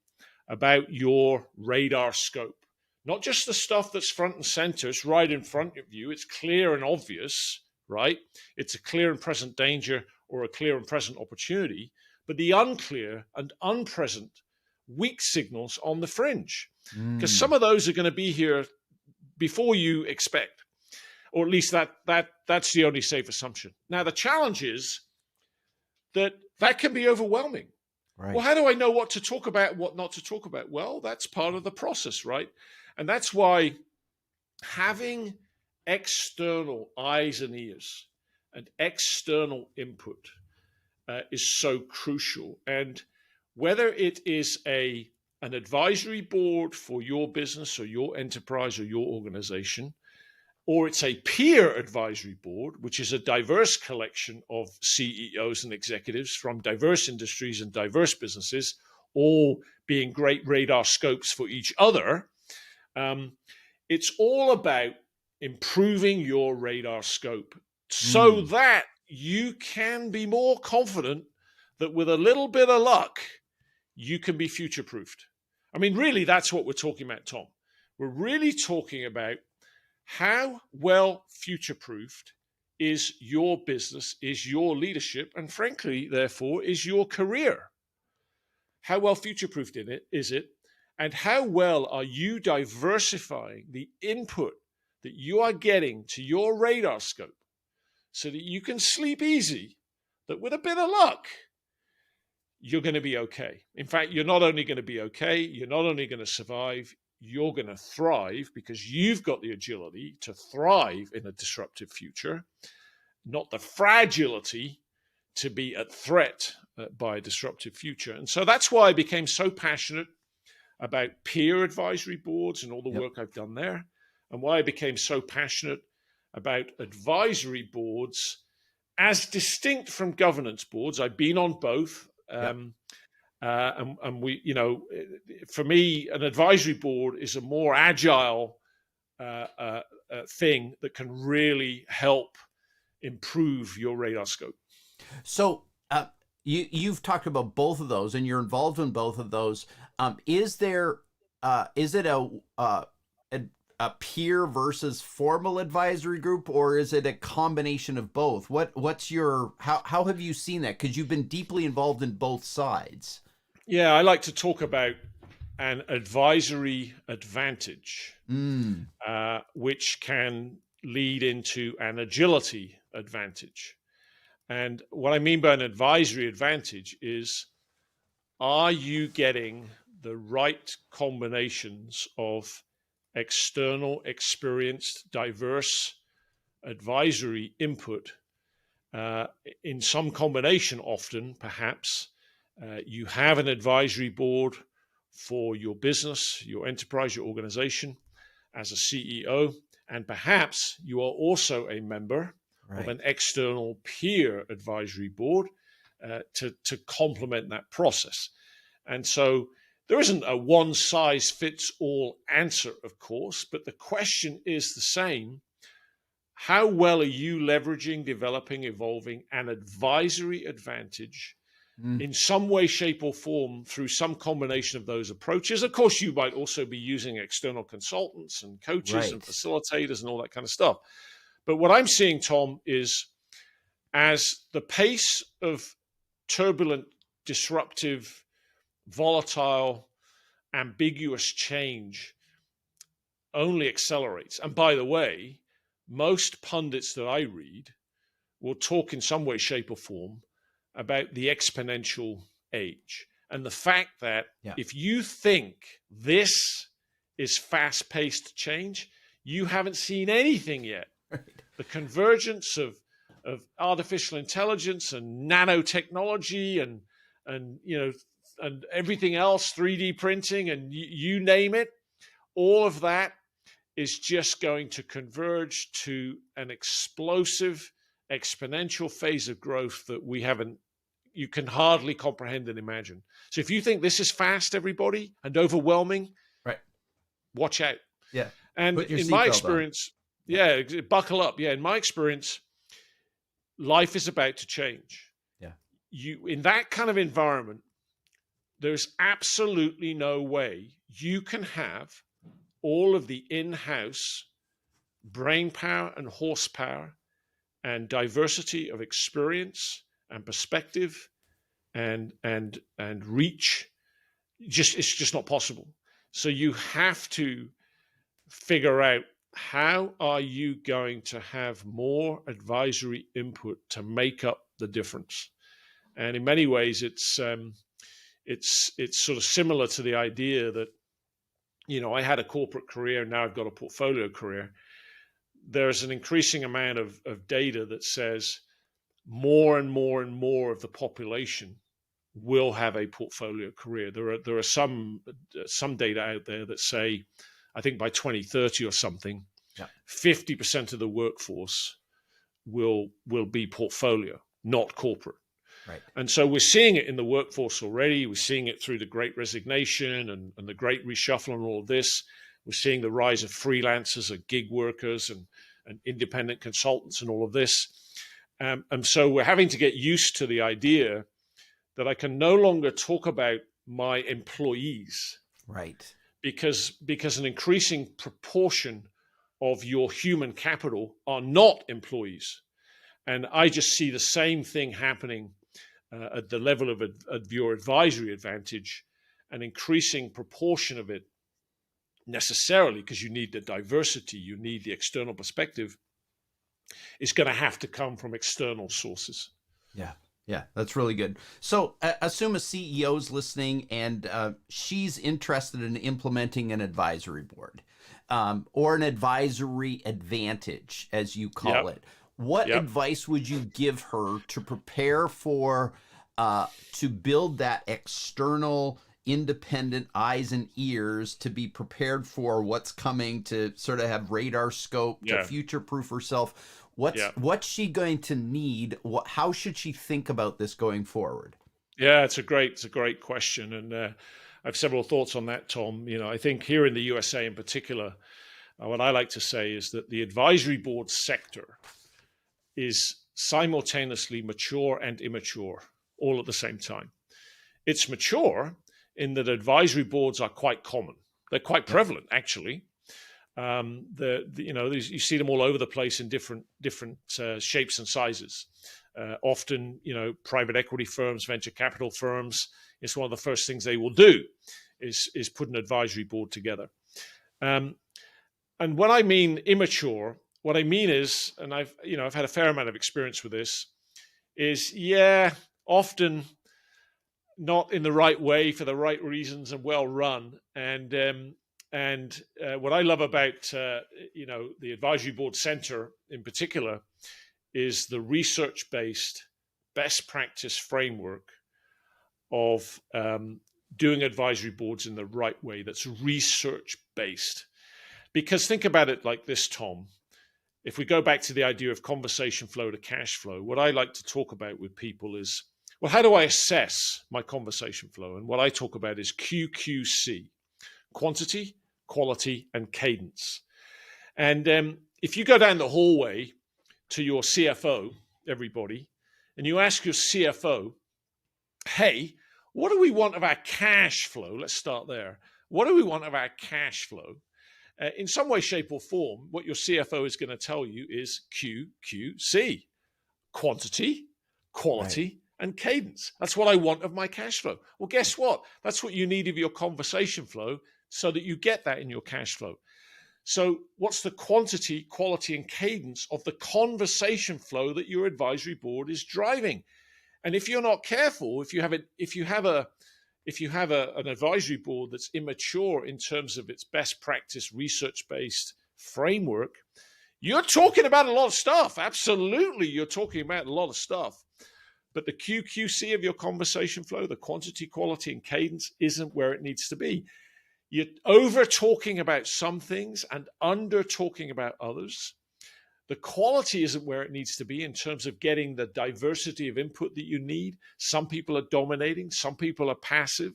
about your radar scope? Not just the stuff that's front and center, it's right in front of you, it's clear and obvious, right? It's a clear and present danger or a clear and present opportunity, but the unclear and unpresent weak signals on the fringe. Because some of those are going to be here before you expect, or at least that's the only safe assumption. Now, the challenge is that can be overwhelming. Right. Well, how do I know what to talk about, what not to talk about? Well, that's part of the process, right? And that's why having external eyes and ears and external input is so crucial. And whether it is an advisory board for your business or your enterprise or your organization, or it's a peer advisory board, which is a diverse collection of CEOs and executives from diverse industries and diverse businesses, all being great radar scopes for each other. It's all about improving your radar scope so that you can be more confident that with a little bit of luck, you can be future-proofed. I mean, really, that's what we're talking about, Tom. We're really talking about how well future-proofed is your business, is your leadership, and frankly, therefore, is your career. How well future-proofed is it? And how well are you diversifying the input that you are getting to your radar scope so that you can sleep easy, that with a bit of luck, you're going to be okay. In fact, you're not only going to be okay, you're not only going to survive, you're going to thrive because you've got the agility to thrive in a disruptive future, not the fragility to be at threat by a disruptive future. And so that's why I became so passionate about peer advisory boards and all the work I've done there, and why I became so passionate about advisory boards as distinct from governance boards. I've been on both. And we, for me, an advisory board is a more agile thing that can really help improve your radar scope. So you've talked about both of those, and you're involved in both of those. Is it a peer versus formal advisory group, or is it a combination of both? What's your how have you seen that? Because you've been deeply involved in both sides. Yeah, I like to talk about an advisory advantage, which can lead into an agility advantage. And what I mean by an advisory advantage is, are you getting the right combinations of external, experienced, diverse advisory input in some combination? Often, perhaps, you have an advisory board for your business, your enterprise, your organization as a CEO, and perhaps you are also a member of an external peer advisory board to complement that process. And so there isn't a one-size-fits-all answer, of course, but the question is the same. How well are you leveraging, developing, evolving an advisory advantage in some way, shape, or form through some combination of those approaches? Of course, you might also be using external consultants and coaches and facilitators and all that kind of stuff. But what I'm seeing, Tom, is as the pace of turbulent, disruptive, volatile, ambiguous change only accelerates. And by the way, most pundits that I read will talk in some way, shape, or form about the exponential age. And the fact that if you think this is fast-paced change, you haven't seen anything yet. The convergence of artificial intelligence and nanotechnology and everything else, 3D printing, and you name it, all of that is just going to converge to an explosive, exponential phase of growth that you can hardly comprehend and imagine. So if you think this is fast, everybody, and overwhelming, watch out. Yeah. And in my experience, buckle up. Yeah, in my experience, life is about to change. Yeah. You, in that kind of environment, there's absolutely no way you can have all of the in-house brain power and horsepower and diversity of experience and perspective and reach. It's just not possible. So you have to figure out, how are you going to have more advisory input to make up the difference? And in many ways, it's sort of similar to the idea that, I had a corporate career, now I've got a portfolio career. There's an increasing amount of data that says more and more and more of the population will have a portfolio career. There are some data out there that say, I think by 2030 or something, 50% of the workforce will be portfolio, not corporate. Right. And so we're seeing it in the workforce already. We're seeing it through the Great Resignation and the Great Reshuffle and all of this. We're seeing the rise of freelancers and gig workers and independent consultants and all of this. And so we're having to get used to the idea that I can no longer talk about my employees. Right. Because an increasing proportion of your human capital are not employees. And I just see the same thing happening at the level of your advisory advantage, an increasing proportion of it necessarily, because you need the diversity, you need the external perspective, is going to have to come from external sources. Yeah. Yeah, that's really good. So assume a CEO's listening and she's interested in implementing an advisory board or an advisory advantage, as you call it. What advice would you give her to prepare for, to build that external independent eyes and ears, to be prepared for what's coming, to sort of have radar scope, to future-proof herself? What's she going to need? How should she think about this going forward? Yeah, it's a great question, and I have several thoughts on that, Tom. I think here in the USA in particular, what I like to say is that the advisory board sector is simultaneously mature and immature all at the same time. It's mature in that advisory boards are quite common. They're quite prevalent, actually. You see them all over the place in different shapes and sizes. Often, private equity firms, venture capital firms, it's one of the first things they will do is put an advisory board together. And when I mean immature, what I mean is, and I've had a fair amount of experience with this, is often not in the right way for the right reasons and well run. And what I love about the advisory board center in particular is the research-based best practice framework of doing advisory boards in the right way. That's research-based. Because think about it like this, Tom. If we go back to the idea of conversation flow to cash flow, what I like to talk about with people is, well, how do I assess my conversation flow? And what I talk about is QQC, quantity, quality, and cadence. And if you go down the hallway to your CFO, everybody, and you ask your CFO, hey, what do we want of our cash flow? Let's start there. What do we want of our cash flow? In some way, shape, or form, what your CFO is going to tell you is QQC, quantity, quality, and cadence. That's what I want of my cash flow. Well, guess what? That's what you need of your conversation flow so that you get that in your cash flow. So what's the quantity, quality, and cadence of the conversation flow that your advisory board is driving? And if you're not careful, if you have an advisory board that's immature in terms of its best practice research-based framework, you're talking about a lot of stuff. Absolutely, you're talking about a lot of stuff. But the QQC of your conversation flow, the quantity, quality, and cadence, isn't where it needs to be. You're over-talking about some things and under-talking about others. The quality isn't where it needs to be in terms of getting the diversity of input that you need. Some people are dominating, some people are passive.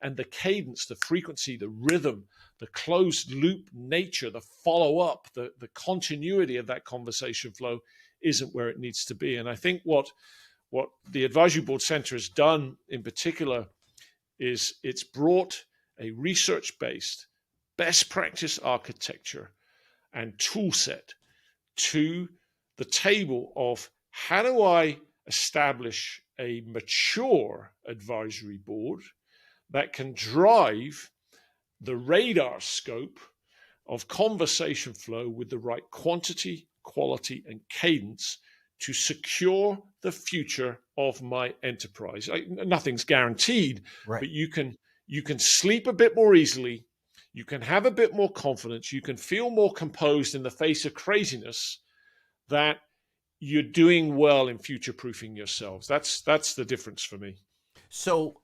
And the cadence, the frequency, the rhythm, the closed loop nature, the follow up, the continuity of that conversation flow isn't where it needs to be. And I think what the Advisory Board Center has done in particular is it's brought a research-based best practice architecture and tool set to the table of how do I establish a mature advisory board that can drive the radar scope of conversation flow with the right quantity, quality, and cadence to secure the future of my enterprise. Nothing's guaranteed, Right. but you can sleep a bit more easily. You can have a bit more confidence. You can feel more composed in the face of craziness that you're doing well in future-proofing yourselves. That's the difference for me. So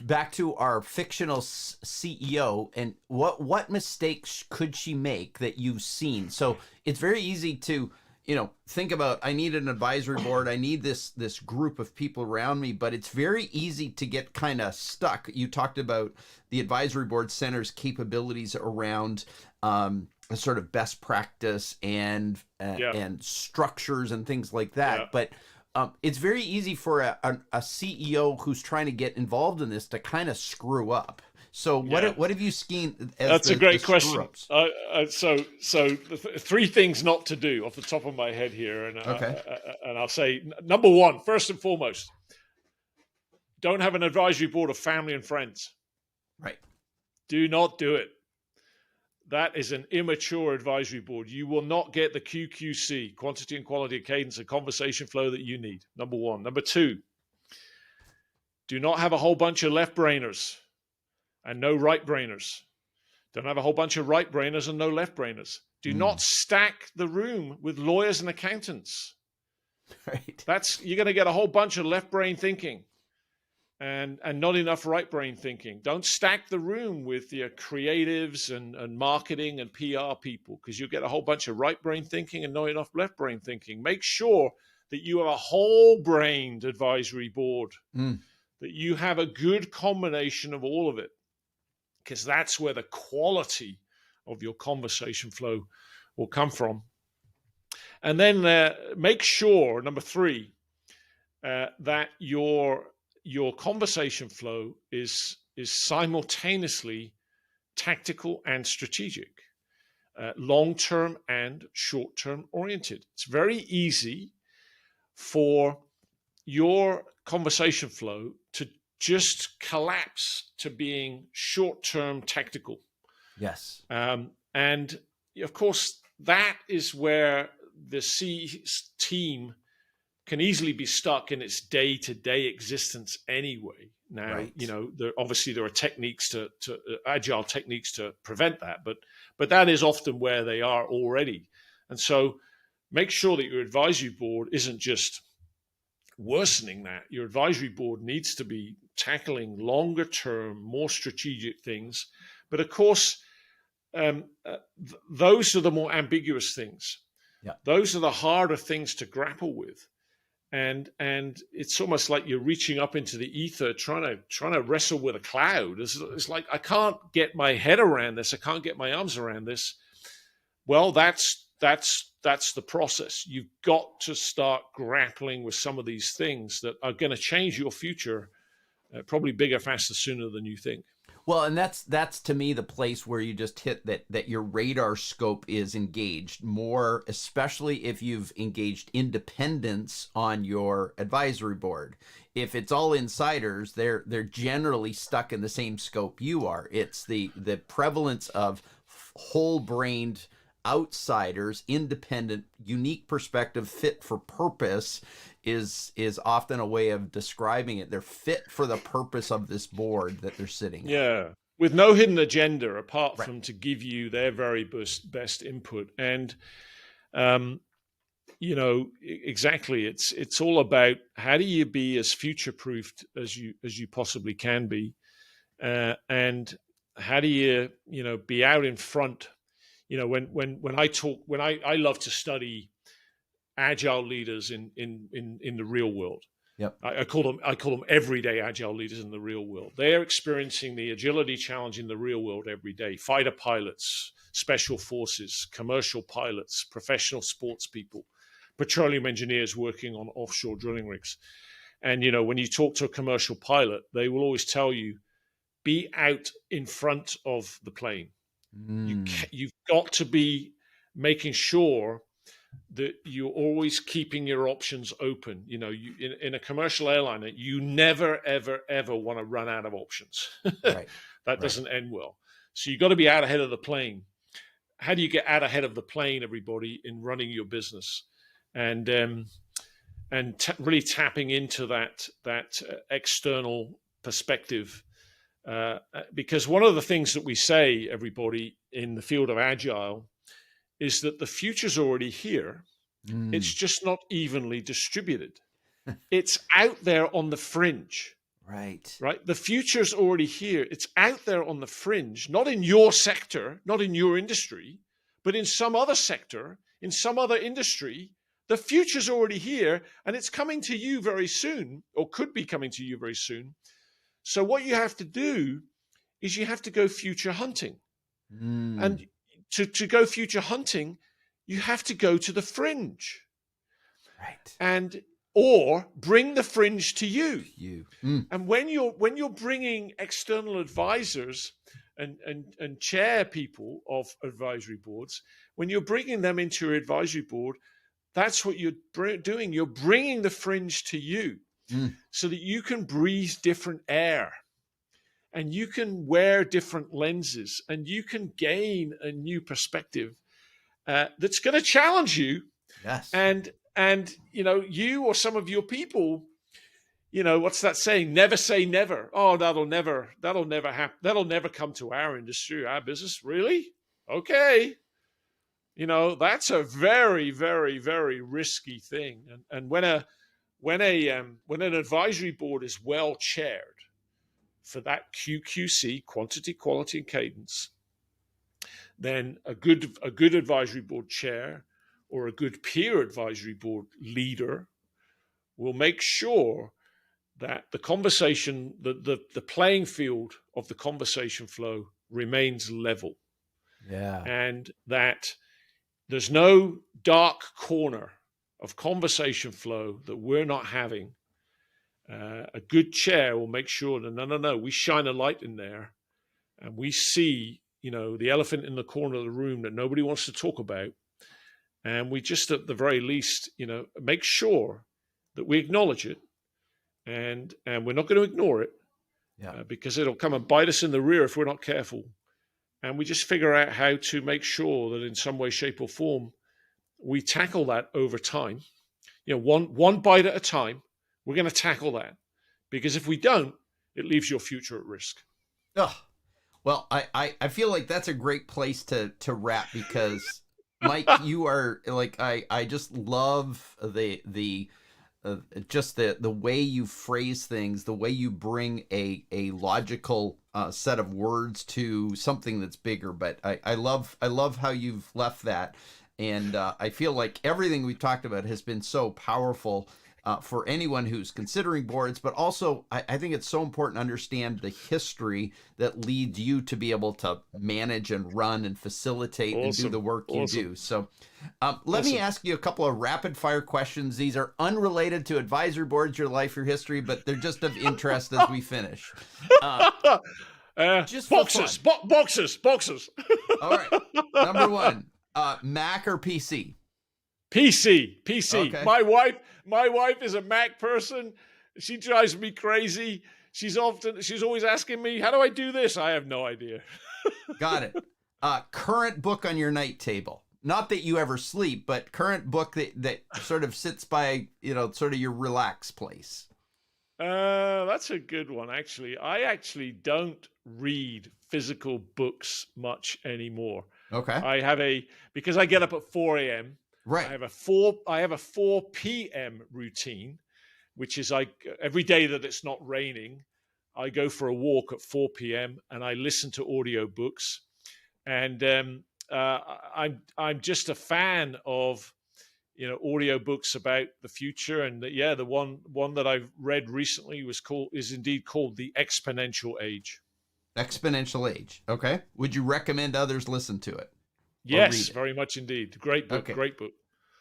back to our fictional CEO, and what mistakes could she make that you've seen? So it's very easy to, think about, I need an advisory board, I need this group of people around me, but it's very easy to get kind of stuck. You talked about the Advisory Board Center's capabilities around a sort of best practice and structures and things like that. Yeah. But it's very easy for a CEO who's trying to get involved in this to kind of screw up. So what have you seen as That's a great question. So three things not to do off the top of my head here. And, and I'll say, number one, first and foremost, don't have an advisory board of family and friends. Right. Do not do it. That is an immature advisory board. You will not get the QQC, quantity and quality of cadence and conversation flow that you need. Number one. Number two, do not have a whole bunch of left-brainers and no right-brainers. Don't have a whole bunch of right-brainers and no left-brainers. Do not stack the room with lawyers and accountants. Right. You're going to get a whole bunch of left-brain thinking and not enough right-brain thinking. Don't stack the room with your creatives and marketing and PR people, because you'll get a whole bunch of right-brain thinking and not enough left-brain thinking. Make sure that you have a whole-brained advisory board, that you have a good combination of all of it, because that's where the quality of your conversation flow will come from. And then make sure, number three, that your conversation flow is simultaneously tactical and strategic, long-term and short-term oriented. It's very easy for your conversation flow to just collapse to being short-term tactical. Yes. And of course, that is where the C team can easily be stuck in its day-to-day existence anyway. Now, right. There are techniques to agile techniques to prevent that, but that is often where they are already. And so make sure that your advisory board isn't just worsening that. Your advisory board needs to be tackling longer term, more strategic things. But of course, those are the more ambiguous things. Yeah. Those are the harder things to grapple with. And it's almost like you're reaching up into the ether, trying to wrestle with a cloud. It's like, I can't get my head around this. I can't get my arms around this. Well, that's the process. You've got to start grappling with some of these things that are going to change your future, probably bigger, faster, sooner than you think. Well, and that's to me the place where you just hit that your radar scope is engaged more, especially if you've engaged independents on your advisory board. If it's all insiders, they're generally stuck in the same scope you are. It's the prevalence of whole-brained outsiders, independent, unique perspective, fit for purpose is often a way of describing it. They're fit for the purpose of this board that they're sitting on. Yeah, with no hidden agenda apart from to give you their very best input. And exactly, it's all about how do you be as future-proofed as you possibly can be, and how do you be out in front. When I love to study agile leaders in the real world. Yep. I call them everyday agile leaders in the real world. They're experiencing the agility challenge in the real world every day. Fighter pilots, special forces, commercial pilots, professional sports people, petroleum engineers working on offshore drilling rigs. And, you know, when you talk to a commercial pilot, they will always tell you, be out in front of the plane. You've got to be making sure that you're always keeping your options open. You know, in a commercial airliner, you never, ever, ever want to run out of options. Right. That doesn't end well. So you've got to be out ahead of the plane. How do you get out ahead of the plane, everybody, in running your business? And really tapping into that external perspective. Because one of the things that we say, everybody, in the field of agile is that the future's already here. It's just not evenly distributed. It's out there on the fringe. Right. The future's already here. It's out there on the fringe, not in your sector, not in your industry, but in some other sector, in some other industry. The future's already here, and it's coming to you very soon, or could be coming to you very soon. So what you have to do is you have to go future hunting. And to go future hunting, you have to go to the fringe. Right. Or bring the fringe to you. And when you're bringing external advisors and chair people of advisory boards, when you're bringing them into your advisory board, that's what you're doing. You're bringing the fringe to you so that you can breathe different air. And you can wear different lenses, and you can gain a new perspective that's going to challenge you. Yes. And you know, you or some of your people, you know, what's that saying? Never say never. Oh, that'll never happen. That'll never come to our industry, our business. Really? Okay. You know, that's a very, very, very risky thing. And when an advisory board is well chaired, for that QQC, quantity, quality, and cadence, then a good advisory board chair or a good peer advisory board leader will make sure that the conversation, the playing field of the conversation flow remains level. Yeah. And that there's no dark corner of conversation flow that we're not having. A good chair will make sure that no, we shine a light in there, and we see, you know, the elephant in the corner of the room that nobody wants to talk about, and we just, at the very least, you know, make sure that we acknowledge it, and we're not going to ignore it, because it'll come and bite us in the rear if we're not careful, and we just figure out how to make sure that in some way, shape, or form we tackle that over time, you know, one bite at a time. We're going to tackle that, because if we don't, it leaves your future at risk. Oh, well, I feel like that's a great place to wrap, because Mike, you are like, I just love just the way you phrase things, the way you bring a logical set of words to something that's bigger. But I love how you've left that. And I feel like everything we've talked about has been so powerful for anyone who's considering boards, but also I think it's so important to understand the history that leads you to be able to manage and run and facilitate and do the work you do. So let me ask you a couple of rapid fire questions. These are unrelated to advisory boards, your life, your history, but they're just of interest as we finish. Just boxes. All right. Number one, Mac or PC? PC. Okay. My wife is a Mac person. She drives me crazy. She's always asking me, how do I do this? I have no idea. Got it. Current book on your night table. Not that you ever sleep, but current book that sort of sits by, you know, sort of your relax place. That's a good one, actually. I actually don't read physical books much anymore. Okay. Because I get up at 4 a.m. Right. I have a 4 p.m. routine, which is every day that it's not raining, I go for a walk at 4 p.m. and I listen to audiobooks. And I'm just a fan of, audio books about the future. And the one that I've read recently is indeed called The Exponential Age. Exponential Age. Okay. Would you recommend others listen to it? Yes, very much indeed. Great book. Okay. Great book.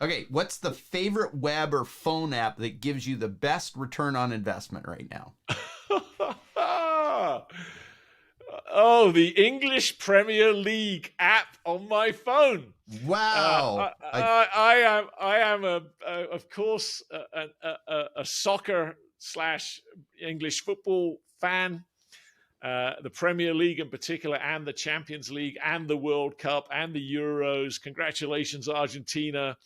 Okay. What's the favorite web or phone app that gives you the best return on investment right now? Oh, the English Premier League app on my phone. Wow! I am of course a soccer / English football fan. The Premier League in particular, and the Champions League, and the World Cup, and the Euros. Congratulations, Argentina!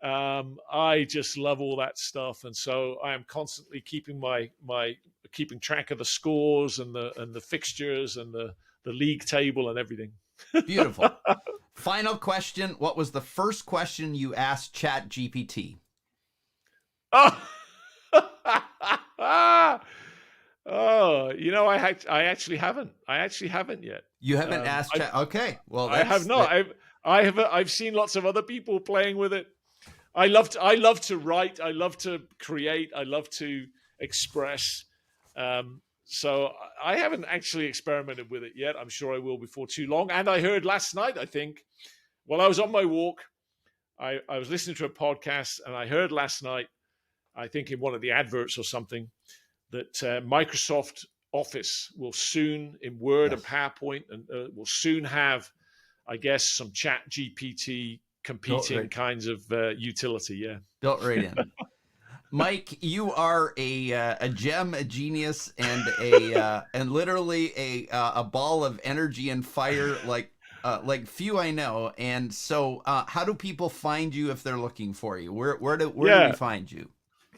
I just love all that stuff, and so I am constantly keeping keeping track of the scores and the fixtures and the league table and everything. Beautiful. Final question: what was the first question you asked ChatGPT? Oh, I actually haven't. I actually haven't yet. You haven't asked Chat? Okay, well, I have not. I've seen lots of other people playing with it. I love to write. I love to create. I love to express. So I haven't actually experimented with it yet. I'm sure I will before too long. And I heard last night, I think, while I was on my walk, I was listening to a podcast, and I heard last night, I think in one of the adverts or something, that Microsoft Office will soon, in Word and PowerPoint, and will soon have, I guess, some Chat GPT competing kinds of utility. Yeah. Built right in. Mike, you are a gem, a genius, and literally a ball of energy and fire like few I know. And so, how do people find you if they're looking for you? Where do we find you?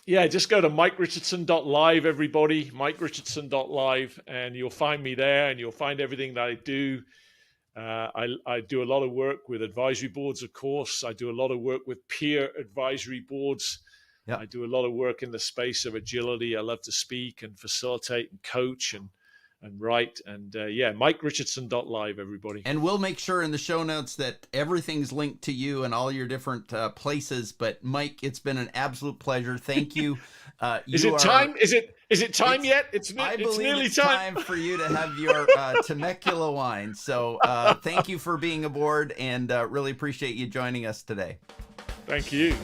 Yeah, just go to MikeRichardson.live, everybody. MikeRichardson.live, and you'll find me there, and you'll find everything that I do. I do a lot of work with advisory boards, of course. I do a lot of work with peer advisory boards. Yep. I do a lot of work in the space of agility. I love to speak and facilitate and coach and write. And MikeRichardson.live, everybody. And we'll make sure in the show notes that everything's linked to you and all your different places. But Mike, it's been an absolute pleasure. Thank you. Is it time? Is it time yet? I believe nearly it's time for you to have your Temecula wine. So thank you for being aboard, and really appreciate you joining us today. Thank you.